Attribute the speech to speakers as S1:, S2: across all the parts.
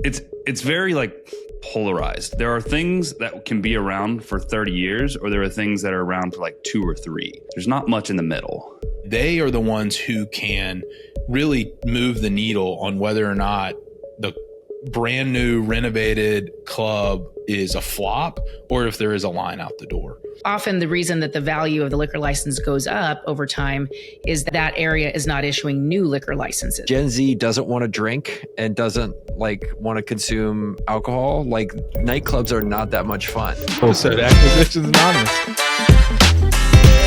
S1: It's very like polarized. There are things that can be around for 30 years, or there are things that are around for like 2 or 3. There's not much in the middle.
S2: They are the ones who can really move the needle on whether or not the brand new renovated club is a flop or if there is a line out the door.
S3: Often the reason that the value of the liquor license goes up over time is that area is not issuing new liquor licenses.
S4: Gen Z doesn't want to drink and doesn't want to consume alcohol. Like, nightclubs are not that much fun.
S5: Episode Acquisitions Anonymous.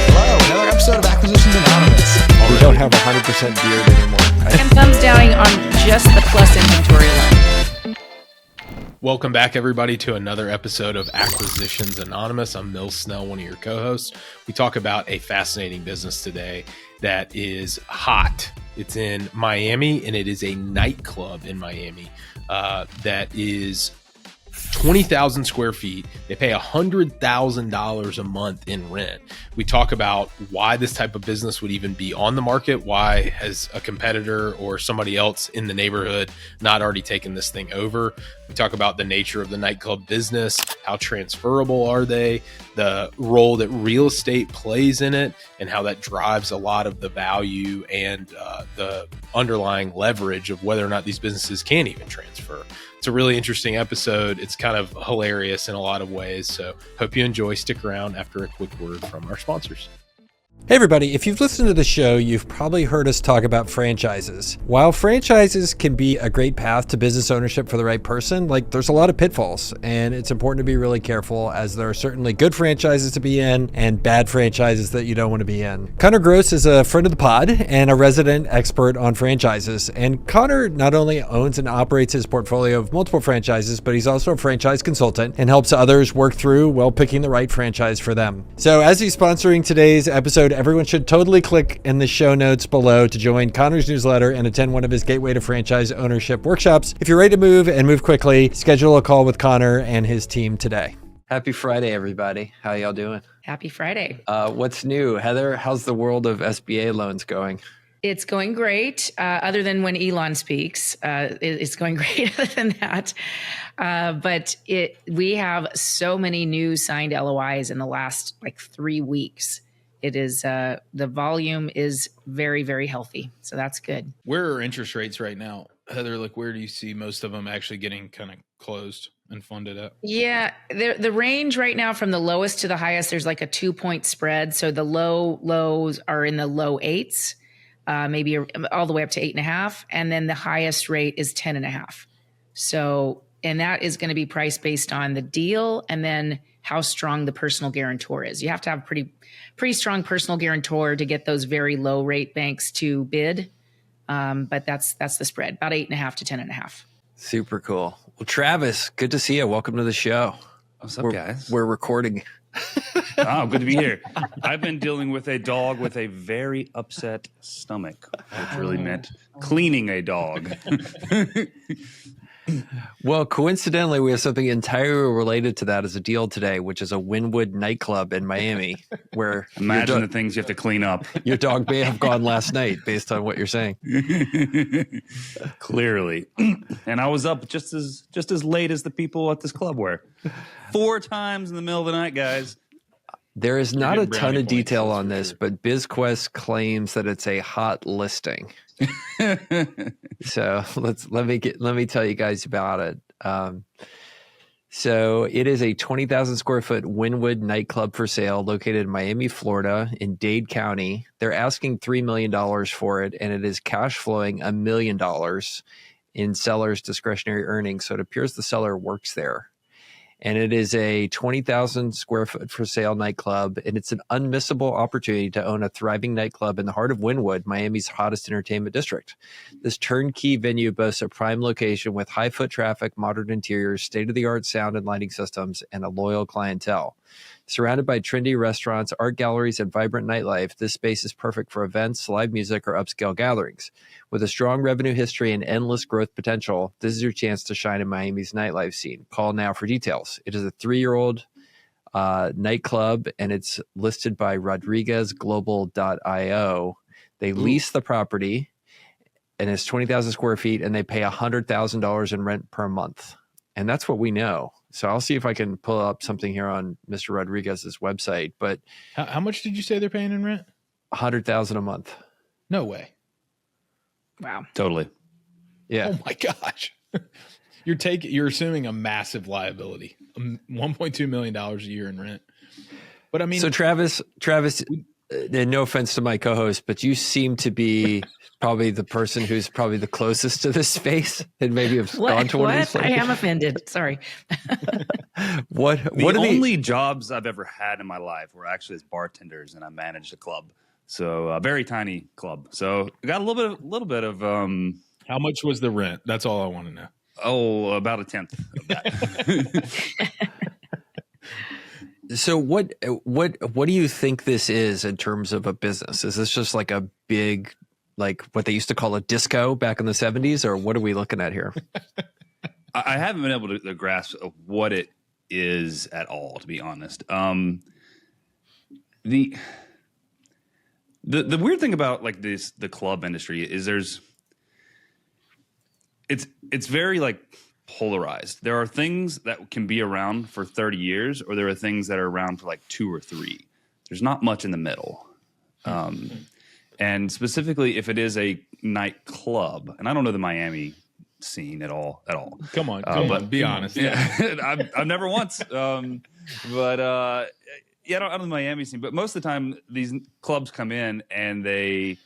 S6: Hello, another episode of Acquisitions Anonymous.
S5: We don't have 100% beard anymore.
S3: And thumbs downing on just the plus inventory line.
S2: Welcome back, everybody, to another episode of Acquisitions Anonymous. I'm Mill Snell, one of your co-hosts. We talk about a fascinating business today that is hot. It's in Miami, and it is a nightclub in Miami that is 20,000 square feet. They pay $100,000 a month in rent. We talk about why this type of business would even be on the market. Why has a competitor or somebody else in the neighborhood not already taken this thing over? We talk about the nature of the nightclub business. How transferable are they? The role that real estate plays in it, and how that drives a lot of the value and the underlying leverage of whether or not these businesses can even transfer. It's a really interesting episode. It's kind of hilarious in a lot of ways. So hope you enjoy. Stick around after a quick word from our sponsors.
S7: Hey everybody, if you've listened to the show, you've probably heard us talk about franchises. While franchises can be a great path to business ownership for the right person, there's a lot of pitfalls, and it's important to be really careful, as there are certainly good franchises to be in and bad franchises that you don't want to be in. Connor Gross is a friend of the pod and a resident expert on franchises, and Connor not only owns and operates his portfolio of multiple franchises, but he's also a franchise consultant and helps others work through, picking the right franchise for them. So as he's sponsoring today's episode, everyone should totally click in the show notes below to join Connor's newsletter and attend one of his Gateway to Franchise Ownership workshops. If you're ready to move and move quickly, schedule a call with Connor and his team today.
S4: Happy Friday, everybody. How y'all doing?
S3: Happy Friday.
S4: What's new? Heather, how's the world of SBA loans going?
S3: It's going great, other than when Elon speaks. It's going great other than that. But we have so many new signed LOIs in the last 3 weeks. It is the volume is very, very healthy. So that's good.
S2: Where are interest rates right now, Heather? Where do you see most of them actually getting kind of closed and funded at?
S3: Yeah, the range right now from the lowest to the highest, there's a 2-point spread. So the lows are in the low 8s, maybe all the way up to 8.5. And then the highest rate is 10.5. So, and that is going to be priced based on the deal and then how strong the personal guarantor is. You have to have pretty strong personal guarantor to get those very low rate banks to bid. But that's the spread, about 8.5 to 10.5.
S4: Super cool. Well, Travis, good to see you. Welcome to the show.
S1: What's up, guys?
S4: We're recording.
S1: Oh, good to be here. I've been dealing with a dog with a very upset stomach, which really meant cleaning a dog.
S4: Well, coincidentally, we have something entirely related to that as a deal today, which is a Wynwood nightclub in Miami, where
S1: imagine the things you have to clean up.
S4: Your dog may have gone last night, based on what you're saying.
S1: Clearly, and I was up just as late as the people at this club were. 4 times in the middle of the night, guys.
S4: There is not a ton of detail on this, but BizQuest claims that it's a hot listing. So let me tell you guys about it. So it is a 20,000 square foot Wynwood nightclub for sale located in Miami, Florida, in Dade County. They're asking $3 million for it, and it is cash flowing $1 million in seller's discretionary earnings. So it appears the seller works there. And it is a 20,000 square foot for sale nightclub, and it's an unmissable opportunity to own a thriving nightclub in the heart of Wynwood, Miami's hottest entertainment district. This turnkey venue boasts a prime location with high foot traffic, modern interiors, state-of-the-art sound and lighting systems, and a loyal clientele. Surrounded by trendy restaurants, art galleries, and vibrant nightlife, this space is perfect for events, live music, or upscale gatherings. With a strong revenue history and endless growth potential, this is your chance to shine in Miami's nightlife scene. Call now for details. It is a 3-year-old nightclub, and it's listed by RodriguezGlobal.io. They lease the property, and it's 20,000 square feet, and they pay $100,000 in rent per month. And that's what we know. So I'll see if I can pull up something here on Mr. Rodriguez's website. But
S2: How much did you say they're paying in rent?
S4: $100,000 a month.
S2: No way.
S3: Wow.
S1: Totally.
S4: Yeah.
S2: Oh my gosh. You're assuming a massive liability, $1.2 million a year in rent. But I mean,
S4: So Travis, and no offense to my co-host, but you seem to be probably the person who's probably the closest to this space and maybe have gone to one of these
S3: What? I
S4: places.
S3: am offended. Sorry.
S4: What
S1: The
S4: are
S1: only jobs I've ever had in my life were actually as bartenders, and I managed a club. So a very tiny club. So I got a little bit of
S2: how much was the rent? That's all I want to know.
S1: about a tenth of that.
S4: So what do you think this is in terms of a business? Is this just like a big, like what they used to call a disco back in the 70s, or what are we looking at here?
S1: I haven't been able to grasp of what it is at all, to be honest. The weird thing about like the club industry is it's very like polarized. There are things that can be around for 30 years, or there are things that are around for like 2 or 3. There's not much in the middle. And specifically, if it is a nightclub, and I don't know the Miami scene at all.
S2: Come on, be honest.
S1: Yeah, I've never once. But I don't know the Miami scene. But most of the time, these clubs come in and they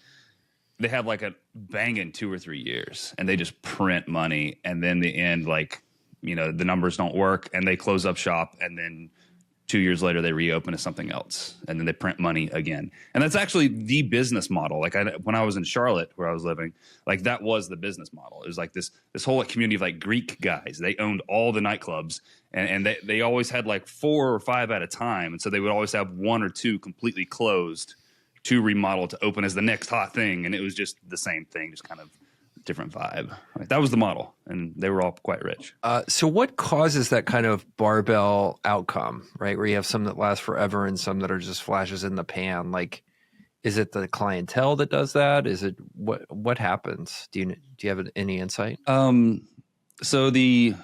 S1: have like a banging 2 or 3 years, and they just print money, and then the end, like, the numbers don't work, and they close up shop, and then 2 years later they reopen as something else, and then they print money again. And that's actually the business model. Like when I was in Charlotte, where I was living, like that was the business model. It was like this whole like, community of like Greek guys. They owned all the nightclubs, and they always had like 4 or 5 at a time, and so they would always have 1 or 2 completely closed to remodel to open as the next hot thing, and it was just the same thing, just kind of different vibe. Like, that was the model, and they were all quite rich.
S4: So what causes that kind of barbell outcome, right? Where you have some that last forever and some that are just flashes in the pan. Like, is it the clientele that does that? Is it what happens? Do you have any insight?
S1: So the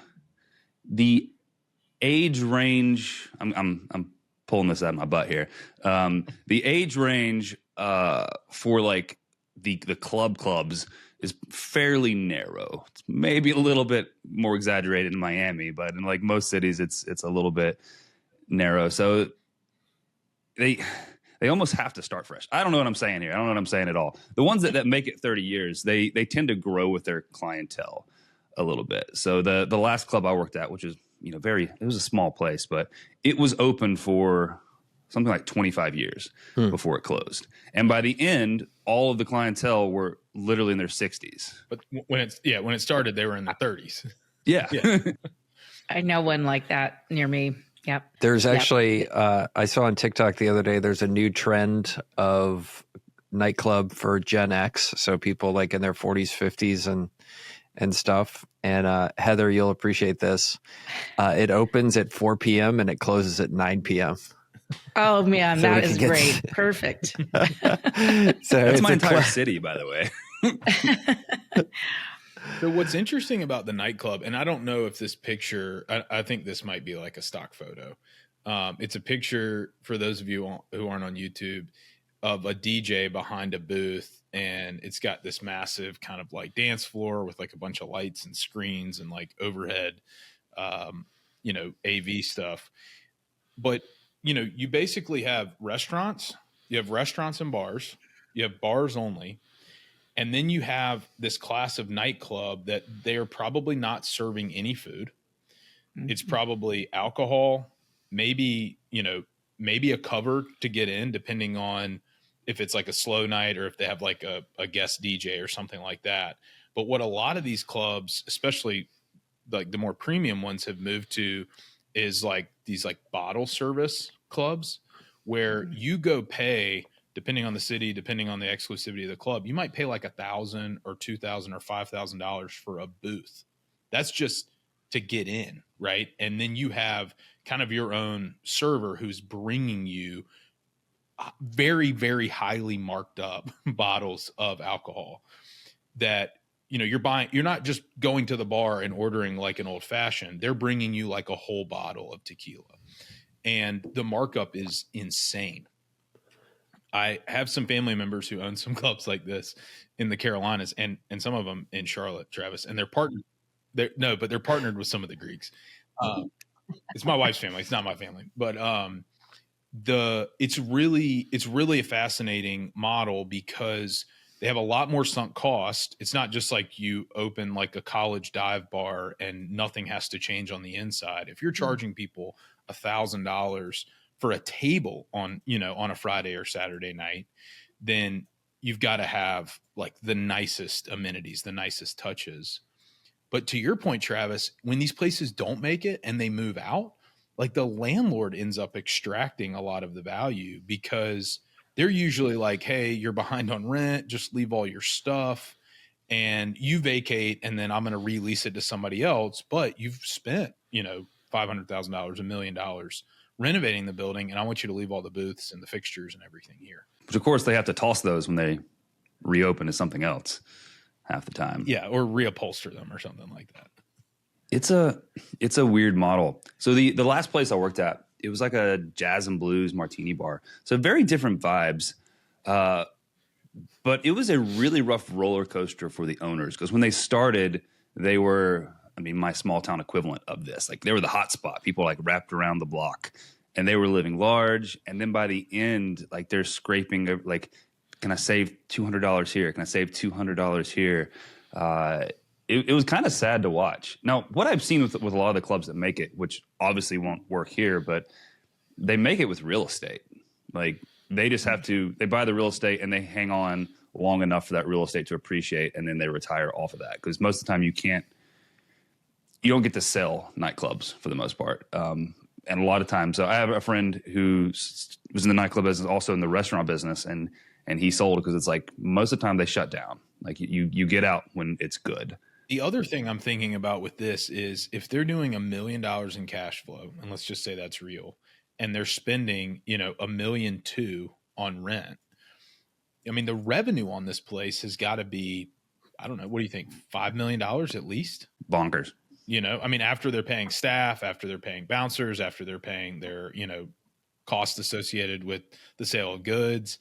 S1: age range, I'm pulling this out of my butt here. The age range for like the clubs is fairly narrow. It's maybe a little bit more exaggerated in Miami, but in like most cities, it's a little bit narrow. So they almost have to start fresh. I don't know what I'm saying here. I don't know what I'm saying at all. The ones that make it 30 years, they tend to grow with their clientele a little bit. So the last club I worked at, which is it was a small place, but it was open for something like 25 years before it closed. And by the end, all of the clientele were literally in their 60s.
S2: But when it started, they were in their 30s.
S1: Yeah.
S3: I know one like that near me. Yep.
S4: There's actually, I saw on TikTok the other day, there's a new trend of nightclub for Gen X. So people like in their 40s, 50s and stuff. And Heather, you'll appreciate this. It opens at 4 p.m. and it closes at 9 p.m.
S3: Oh man,
S4: So
S3: that
S4: we
S3: is
S4: can
S3: great. Perfect.
S4: So
S1: That's my entire city, by the way.
S2: So what's interesting about the nightclub, and I don't know if this picture, I think this might be like a stock photo. It's a picture, for those of you who aren't on YouTube, of a DJ behind a booth, and it's got this massive kind of like dance floor with like a bunch of lights and screens and like overhead, AV stuff. But, you basically have restaurants, and bars, you have bars only. And then you have this class of nightclub that they're probably not serving any food. Mm-hmm. It's probably alcohol, maybe a cover to get in, depending on if it's like a slow night or if they have like a guest DJ or something like that. But what a lot of these clubs, especially like the more premium ones, have moved to is like these like bottle service clubs where you go pay, depending on the city, depending on the exclusivity of the club, you might pay like $1,000 or $2,000 or $5,000 for a booth. That's just to get in, right? And then you have kind of your own server who's bringing you very, very highly marked up bottles of alcohol that you're not just going to the bar and ordering like an old fashioned. They're bringing you like a whole bottle of tequila, and the markup is insane. I have some family members who own some clubs like this in the Carolinas and some of them in Charlotte, Travis, and they're partnered. They're partnered with some of the Greeks. It's my wife's family. It's not my family, but it's really a fascinating model because they have a lot more sunk cost. It's not just like you open like a college dive bar and nothing has to change on the inside. If you're charging people $1,000 for a table on a Friday or Saturday night, then you've got to have like the nicest amenities, the nicest touches. But to your point, Travis, when these places don't make it and they move out, like the landlord ends up extracting a lot of the value because they're usually like, hey, you're behind on rent, just leave all your stuff and you vacate and then I'm going to release it to somebody else. But you've spent, $500,000, $1 million renovating the building, and I want you to leave all the booths and the fixtures and everything here.
S1: Which, of course, they have to toss those when they reopen as something else half the time.
S2: Yeah, or reupholster them or something like that.
S1: It's a weird model. So the last place I worked at, it was like a jazz and blues martini bar. So very different vibes. But it was a really rough roller coaster for the owners because when they started, they were, my small town equivalent of this. Like they were the hot spot. People like wrapped around the block and they were living large. And then by the end, like they're scraping like, can I save $200 here? Can I save $200 here? It was kind of sad to watch. Now, what I've seen with a lot of the clubs that make it, which obviously won't work here, but they make it with real estate. Like they just have to, they buy the real estate and they hang on long enough for that real estate to appreciate, and then they retire off of that. Because most of the time you don't get to sell nightclubs for the most part. And a lot of times, so I have a friend who was in the nightclub business, also in the restaurant business, and he sold because it's like most of the time they shut down. Like you get out when it's good.
S2: The other thing I'm thinking about with this is if they're doing $1 million in cash flow, and let's just say that's real, and they're spending, $1.2 million on rent. The revenue on this place has got to be, I don't know, what do you think? $5 million at least?
S1: Bonkers.
S2: After they're paying staff, after they're paying bouncers, after they're paying their, costs associated with the sale of goods.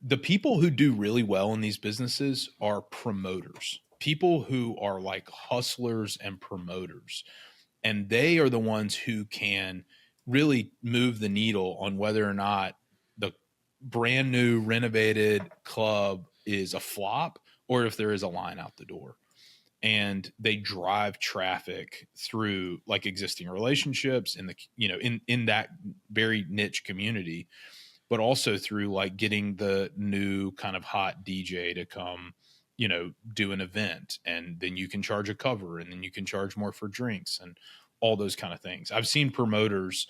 S2: The people who do really well in these businesses are promoters, people who are like hustlers and promoters. And they are the ones who can really move the needle on whether or not the brand new renovated club is a flop or if there is a line out the door. And they drive traffic through like existing relationships in the, in that very niche community, but also through like getting the new kind of hot DJ to come, do an event, and then you can charge a cover, and then you can charge more for drinks and all those kind of things. I've seen promoters,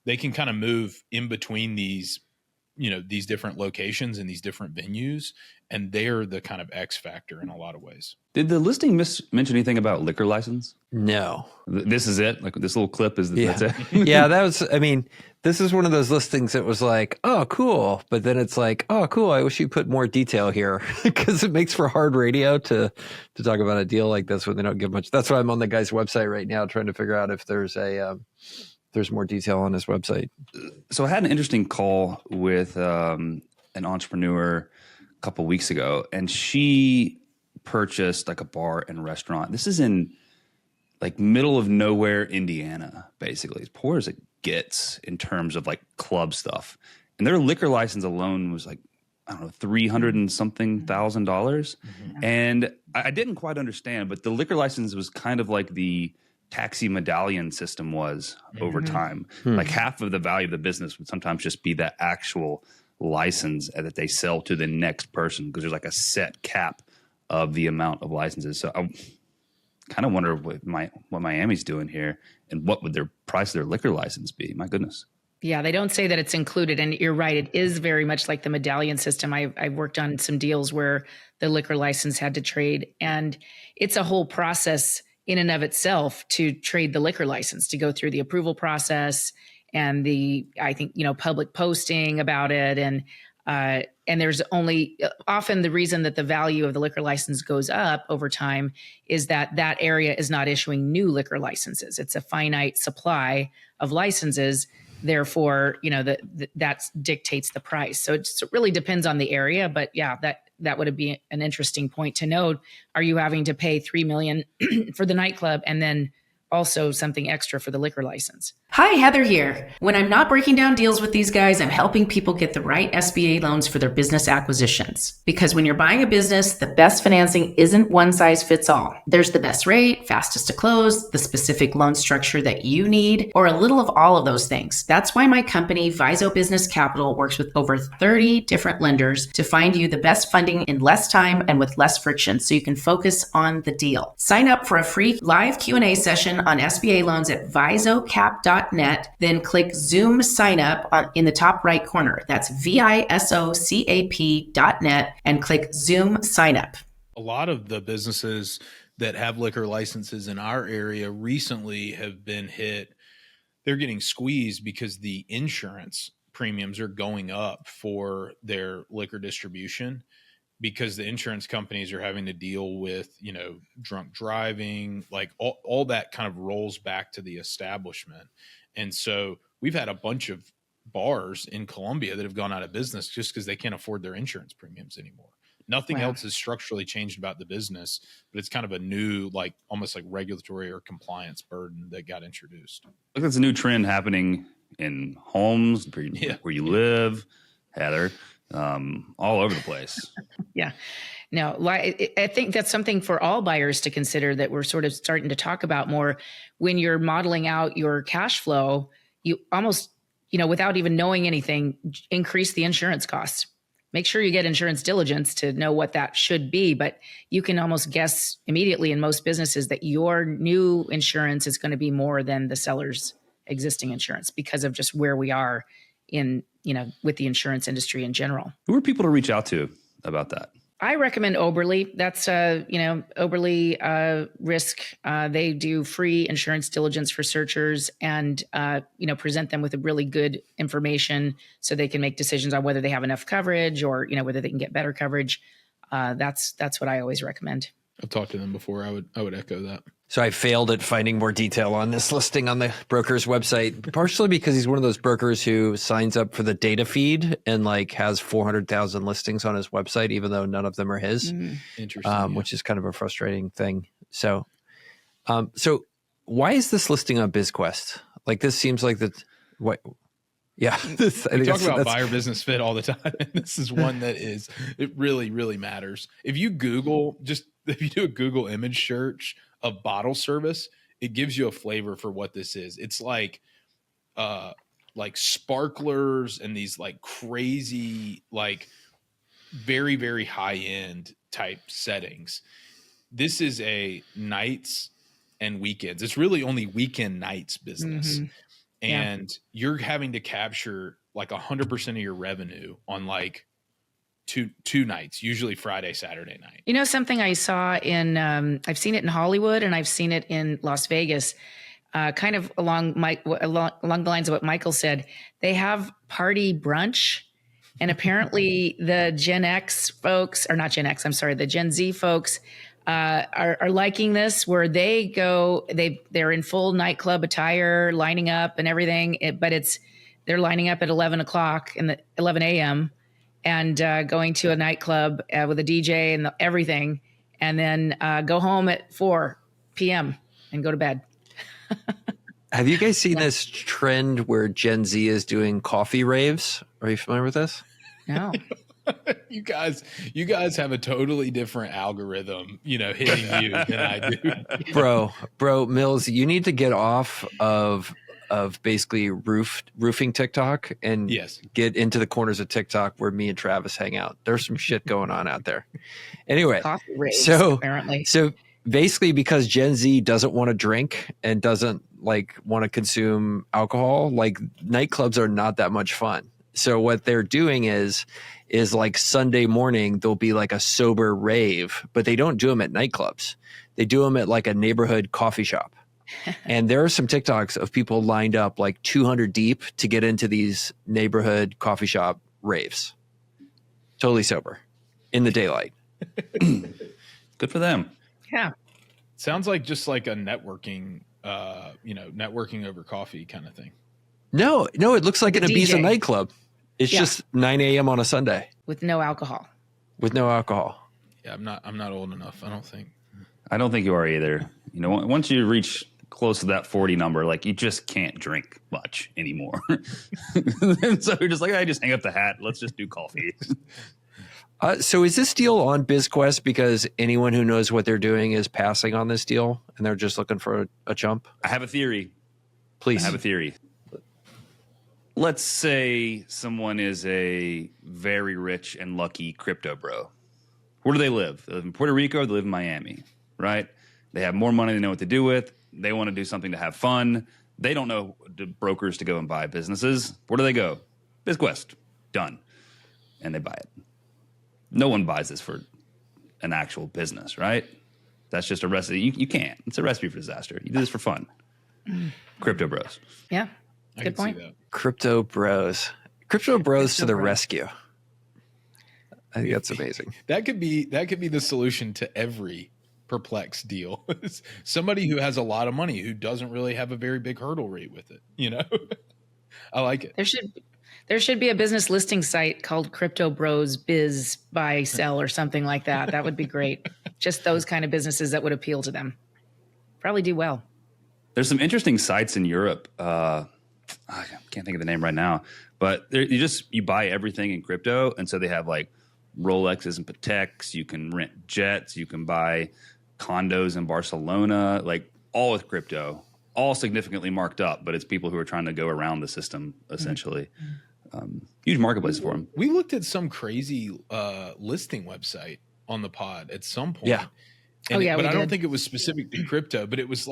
S2: they can kind of move in between these, these different locations and these different venues, and they're the kind of X factor in a lot of ways.
S1: Did the listing mention anything about liquor license?
S4: No.
S1: This is it? Like this little clip is that's it?
S4: Yeah, that was, this is one of those listings that was like, oh, cool. But then it's like, oh, cool. I wish you put more detail here because it makes for hard radio to talk about a deal like this when they don't give much. That's why I'm on the guy's website right now trying to figure out if there's there's more detail on his website.
S1: So I had an interesting call with an entrepreneur a couple weeks ago, and she purchased like a bar and restaurant. This is in like middle of nowhere, Indiana, basically. As poor as it gets in terms of like club stuff. And their liquor license alone was like, I don't know, $300 and something $1,000. Mm-hmm. And I didn't quite understand, but the liquor license was kind of like the taxi medallion system was over time. Like half of the value of the business would sometimes just be that actual license that they sell to the next person because there's like a set cap of the amount of licenses. So I kind of wonder what Miami's doing here and what would their price of their liquor license be? My goodness.
S3: Yeah, they don't say that it's included. And you're right. It is very much like the medallion system. I've worked on some deals where the liquor license had to trade. And it's a whole process in and of itself to trade the liquor license, to go through the approval process and public posting about it. And And there's only often the reason that the value of the liquor license goes up over time is that that area is not issuing new liquor licenses. It's a finite supply of licenses. Therefore, that dictates the price. So it really depends on the area. But yeah, that would be an interesting point to note. Are you having to pay $3 million for the nightclub and then also something extra for the liquor license?
S8: Hi, Heather here. When I'm not breaking down deals with these guys, I'm helping people get the right SBA loans for their business acquisitions. Because when you're buying a business, the best financing isn't one size fits all. There's the best rate, fastest to close, the specific loan structure that you need, or a little of all of those things. That's why my company, Viso Business Capital, works with over 30 different lenders to find you the best funding in less time and with less friction so you can focus on the deal. Sign up for a free live Q&A session on SBA loans at visocap.net. Then click Zoom sign up in the top right corner. That's visocap.net and click Zoom sign up.
S2: A lot of the businesses that have liquor licenses in our area recently have been hit. They're getting squeezed because the insurance premiums are going up for their liquor distribution, because the insurance companies are having to deal with, drunk driving, like all that kind of rolls back to the establishment. And so we've had a bunch of bars in Columbia that have gone out of business just because they can't afford their insurance premiums anymore. Nothing else has structurally changed about the business, but it's kind of a new, almost like regulatory or compliance burden that got introduced.
S1: Look, that's a new trend happening in homes where you live, Heather. All over the place.
S3: Yeah. No, I think that's something for all buyers to consider that we're sort of starting to talk about more. When you're modeling out your cash flow, you almost, without even knowing anything, increase the insurance costs. Make sure you get insurance diligence to know what that should be, but you can almost guess immediately in most businesses that your new insurance is going to be more than the seller's existing insurance because of just where we are in, with the insurance industry in general.
S1: Who are people to reach out to about that?
S3: I recommend Oberly. That's, Oberly Risk. They do free insurance diligence for searchers and, present them with a really good information so they can make decisions on whether they have enough coverage or, whether they can get better coverage. That's what I always recommend.
S2: I've talked to them before. I would echo that.
S7: So I failed at finding more detail on this listing on the broker's website, partially because he's one of those brokers who signs up for the data feed and has 400,000 listings on his website, even though none of them are his.
S2: Interesting.
S7: Which is kind of a frustrating thing. So, so why is this listing on BizQuest? This seems like what? Yeah.
S2: We talk about buyer business fit all the time. And this is one that it really, really matters. If you do a Google image search of bottle service, it gives you a flavor for what this is. It's like sparklers and these crazy, very, very high end type settings. This is a nights and weekends. It's really only weekend nights business. Mm-hmm. And you're having to capture 100% of your revenue on two nights, usually Friday, Saturday night.
S3: Something I saw I've seen it in Hollywood and I've seen it in Las Vegas, kind of along the lines of what Michael said. They have party brunch, and apparently the Gen X folks, or not Gen X, I'm sorry, the Gen Z folks are liking this, where they go, they're in full nightclub attire, lining up and everything, they're lining up at 11 a.m. and going to a nightclub with a DJ and everything, and then go home at 4 p.m. and go to bed.
S7: Have you guys seen this trend where Gen Z is doing coffee raves? Are you familiar with this?
S3: No.
S2: You guys have a totally different algorithm, hitting you than I do.
S7: Bro, Mills, you need to get off of basically roofing TikTok and get into the corners of TikTok where me and Travis hang out. There's some shit going on out there. Anyway,
S3: coffee raves, apparently.
S7: So basically, because Gen Z doesn't want to drink and doesn't want to consume alcohol, nightclubs are not that much fun. So what they're doing is Sunday morning, there'll be a sober rave, but they don't do them at nightclubs. They do them at a neighborhood coffee shop. And there are some TikToks of people lined up 200 deep to get into these neighborhood coffee shop raves.
S4: totally sober in the daylight.
S1: Good for them.
S3: Yeah.
S2: Sounds like just like a networking, networking over coffee kind of thing.
S4: No, it looks like
S3: With
S4: an
S3: a
S4: Ibiza
S3: DJ.
S4: nightclub. It's just 9 a.m. on a Sunday
S3: With no alcohol.
S4: with no alcohol.
S2: Yeah, I'm not old enough. I don't think.
S1: I don't think you are either. You know, once you reach close to that 40 number, like you just can't drink much anymore. And so you're just like, I just hang up the hat. Let's just do coffee.
S4: So is this deal on BizQuest because anyone who knows what they're doing is passing on this deal and they're just looking for a jump?
S1: I have a theory.
S4: Please.
S1: I have a theory. Let's say someone is a very rich and lucky crypto bro. Where do they live? They live in Puerto Rico. They live in Miami, right? They have more money. They know what to do with. They want to do something to have fun. They don't know the brokers to go and buy businesses. Where do they go? BizQuest. Done. And they buy it. No one buys this for an actual business, right? That's just a recipe. You can't. It's a recipe for disaster. You do this for fun. Crypto bros.
S3: Yeah.
S2: I
S3: Good
S2: can
S3: point.
S2: see that.
S4: Crypto bros to the rescue. I think that's amazing.
S2: That could be the solution to every perplexed deal. Somebody who has a lot of money who doesn't really have a very big hurdle rate with it. You know, I like it.
S3: There should be a business listing site called Crypto Bros Biz Buy Sell or something like that. That would be great. Just those kind of businesses that would appeal to them. Probably do well.
S1: There's some interesting sites in Europe. I can't think of the name right now, but you buy everything in crypto, and so they have like Rolexes and Pateks. You can rent jets. You can buy condos in Barcelona, like all with crypto, all significantly marked up. But it's people who are trying to go around the system essentially. Huge marketplace for them.
S2: We looked at some crazy listing website on the pod at some point.
S4: Yeah.
S2: But I don't
S3: did.
S2: think it was specific to crypto, but it was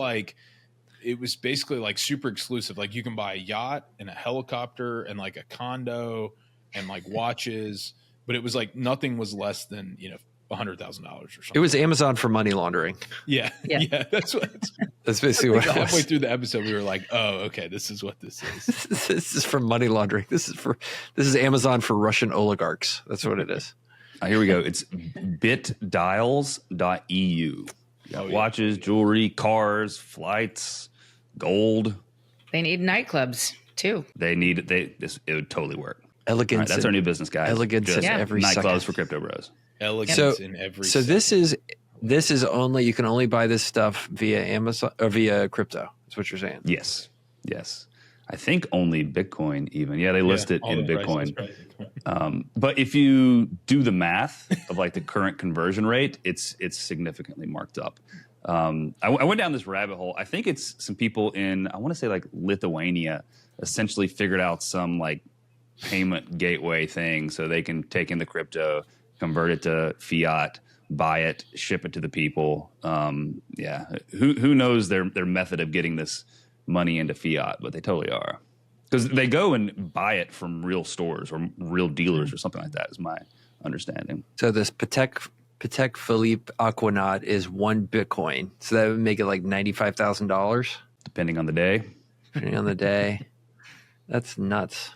S2: basically like super exclusive. Like you can buy a yacht and a helicopter and like a condo and like watches, but it was like nothing was less than, $100,000 or something.
S4: It was Amazon for money laundering.
S2: Yeah. That's what.
S4: That's basically what it
S2: Halfway
S4: was.
S2: through the episode, we were like, "Oh, okay, this is what this is."
S4: This is for money laundering. This is Amazon for Russian oligarchs. That's what it is.
S1: Here we go. It's bitdials.eu.
S2: Oh, yeah.
S1: Watches, jewelry, cars, flights, gold.
S3: They need nightclubs too.
S1: It would totally work.
S4: Elegance.
S1: All right, that's our new business, guys.
S4: Elegance
S1: Just
S4: in every
S1: nightclubs
S4: second.
S1: for crypto bros.
S2: Elegance in every.
S4: So this is only, you can only buy this stuff via Amazon or via crypto. That's what you're saying.
S1: Yes. I think only Bitcoin even. Yeah, they list it
S2: all
S1: in
S2: the prices,
S1: Bitcoin.
S2: right?
S1: But if you do the math of like the current conversion rate, it's significantly marked up. I went down this rabbit hole. I think it's some people in, I want to say like Lithuania, essentially figured out some like payment gateway thing so they can take in the crypto, convert it to fiat, buy it, ship it to the people. Who knows their method of getting this money into fiat, but they totally are. Because they go and buy it from real stores or real dealers or something like that is my understanding.
S4: So this Patek Philippe Aquanaut is 1 Bitcoin. So that would make it like $95,000
S1: Depending on the day.
S4: depending on the day. That's nuts.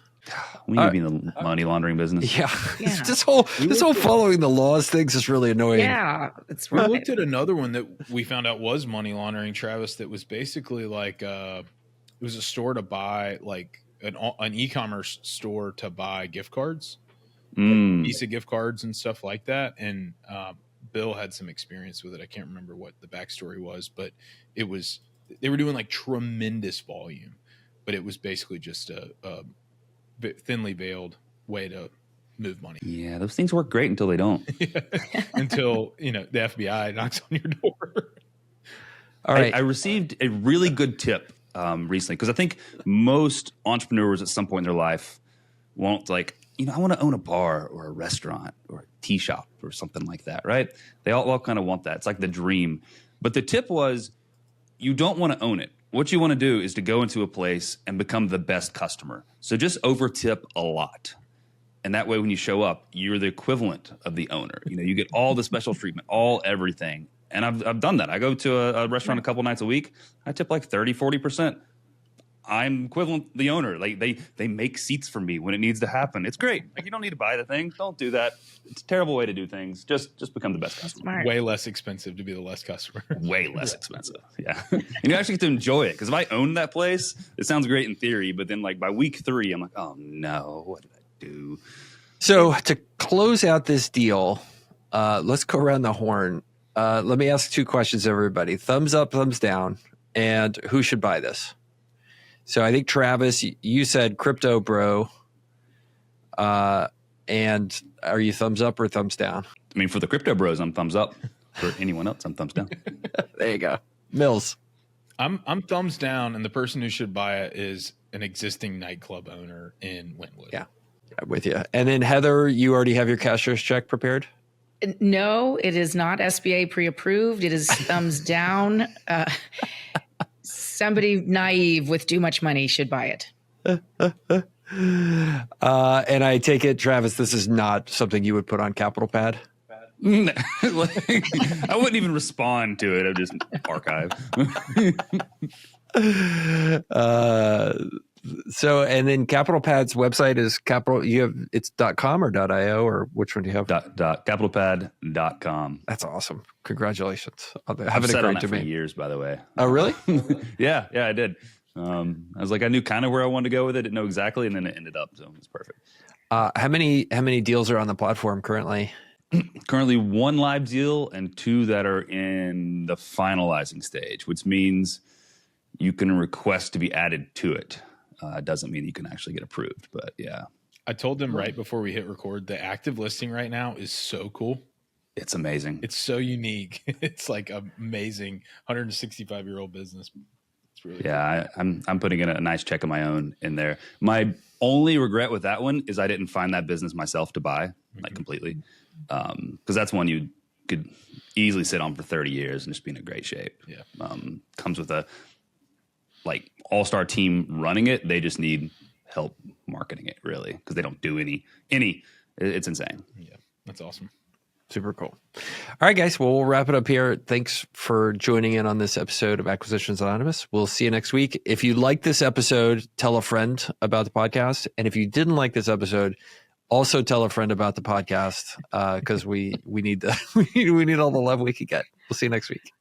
S1: We need to be in the money laundering business.
S4: Yeah.
S3: Yeah.
S4: This whole following the laws things is really annoying.
S3: Yeah, it's
S2: We
S3: right.
S2: looked at another one that we found out was money laundering, Travis. That was basically like it was a store to buy like an e-commerce store to buy gift cards, Visa gift cards and stuff like that. And Bill had some experience with it. I can't remember what the backstory was, but they were doing like tremendous volume, but it was basically just a thinly veiled way to move money.
S1: Yeah, those things work great until they don't.
S2: Until the FBI knocks on your door.
S4: All right.
S1: I received a really good tip recently because I think most entrepreneurs at some point in their life want I want to own a bar or a restaurant or a tea shop or something like that, right? They all kind of want that. It's like the dream. But the tip was you don't want to own it. What you want to do is to go into a place and become the best customer. So just over tip a lot. And that way when you show up, you're the equivalent of the owner. You get all the special treatment, everything. And I've done that. I go to a restaurant a couple nights a week. I tip like 30, 40%. I'm equivalent the owner. Like they make seats for me when it needs to happen. It's great. Like you don't need to buy the thing. Don't do that. It's a terrible way to do things. Just become the best customer.
S3: Smart.
S2: Way less expensive to be the less customer.
S1: Way less expensive. Yeah. And you actually get to enjoy it. Because if I own that place, it sounds great in theory, but then like by week 3, I'm like, oh no, what did I do?
S4: So to close out this deal, let's go around the horn. Let me ask 2 questions, everybody. Thumbs up, thumbs down, and who should buy this? So I think Travis, you said crypto bro. And are you thumbs up or thumbs down?
S1: I mean, for the crypto bros, I'm thumbs up. For anyone else, I'm thumbs down.
S4: There you go. Mills.
S2: I'm thumbs down, and the person who should buy it is an existing nightclub owner in Wynwood.
S4: Yeah, I'm with you. And then Heather, you already have your cashier's check prepared?
S3: No, it is not SBA pre-approved. It is thumbs down. Somebody naive with too much money should buy it.
S4: And I take it, Travis, this is not something you would put on Capital Pad?
S1: I wouldn't even respond to it. I'd just archive.
S4: So, and then Capital Pad's website is it's .com or .io, or which one do you have?
S1: Capitalpad.com.
S4: That's awesome. Congratulations.
S1: I've
S4: Having
S1: sat
S4: a
S1: on
S4: great
S1: that for
S4: domain.
S1: years, by the way.
S4: Oh, really?
S1: Yeah, I did. I was like, I knew kind of where I wanted to go with it. Didn't know exactly, and then it ended up. So it's perfect.
S4: How many deals are on the platform currently?
S1: Currently 1 live deal and 2 that are in the finalizing stage, which means you can request to be added to it. Doesn't mean you can actually get approved, but yeah.
S2: I told them right before we hit record, the active listing right now is so cool.
S1: It's amazing.
S2: It's so unique. It's like amazing 165-year-old business. It's really cool.
S1: I'm putting in a nice check of my own in there. My only regret with that one is I didn't find that business myself to buy, like completely. Because that's one you could easily sit on for 30 years and just be in a great shape.
S2: Yeah.
S1: Comes with a like all-star team running it. They just need help marketing it, really, because they don't do any. It's insane.
S2: Yeah, that's awesome.
S4: Super cool. All right, guys. Well, we'll wrap it up here. Thanks for joining in on this episode of Acquisitions Anonymous. We'll see you next week. If you like this episode, tell a friend about the podcast. And if you didn't like this episode, also tell a friend about the podcast because we need we need all the love we can get. We'll see you next week.